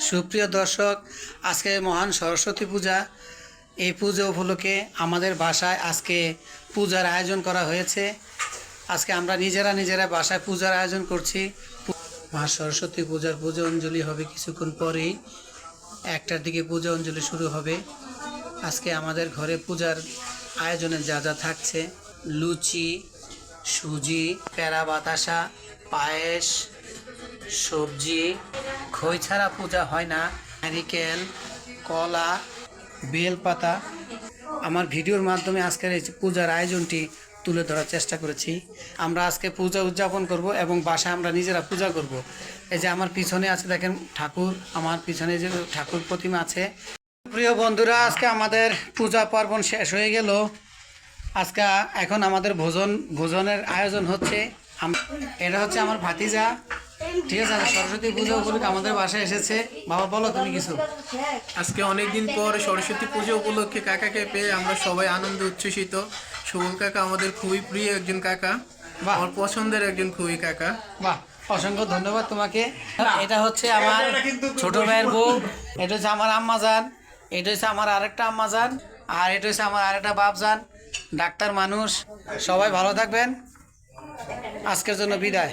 সুপ্রিয় দর্শক, আজকে মহান সরস্বতী পূজা। এই পুজো উপলক্ষে আমাদের বাসায় আজকে পূজার আয়োজন করা হয়েছে। আজকে আমরা নিজেরা বাসায় পূজার আয়োজন করছি। মা সরস্বতী পূজার পুজো অঞ্জলি হবে কিছুক্ষণ পরেই, 1টার দিকে পূজা অঞ্জলি শুরু হবে। আজকে আমাদের ঘরে পূজার আয়োজনে যা যা থাকছে: লুচি, সুজি, প্যারা বাতাসা, পায়েস, সবজি। খই ছাড়া পূজা হয় না। নারিকেল, কলা, বেলপাতা। আমার ভিডিওর মাধ্যমে আজকের এই পূজার আয়োজনটি তুলে ধরার চেষ্টা করেছি। আমরা আজকে পূজা উদযাপন করব এবং বাসায় আমরা নিজেরা পূজা করব। এই যে আমার পিছনে আছে দেখেন ঠাকুর, আমার পিছনে যে ঠাকুর প্রতিমা আছে। প্রিয় বন্ধুরা, আজকে আমাদের পূজা পার্বণ শেষ হয়ে গেল। আজকে এখন আমাদের ভোজনের আয়োজন হচ্ছে। এটা হচ্ছে আমার ভাতিজা, ঠিক আছে। সরস্বতী পুজো উপলক্ষে আমাদের বাসায় এসেছে। বাবা বলো তুমি কিছু। আজকে অনেকদিন পর সরস্বতী পুজো উপলক্ষে কাকাকে পেয়ে আমরা সবাই আনন্দ উচ্ছ্বসিত। সুবল কাকা আমাদের খুবই প্রিয় একজন কাকা, আমার পছন্দের একজন খুবই কাকা। বাহ, অসংখ্য ধন্যবাদ তোমাকে। এটা হচ্ছে আমার ছোট ভাইয়ের বউ, এটা হচ্ছে আমার আম্মাজান, এটা হচ্ছে আমার আরেকটা আম্মাজান, আর এটা হচ্ছে আমার আরেকটা বাপজান। ডাক্তার মানুষ। সবাই ভালো থাকবেন। আজকের জন্য বিদায়।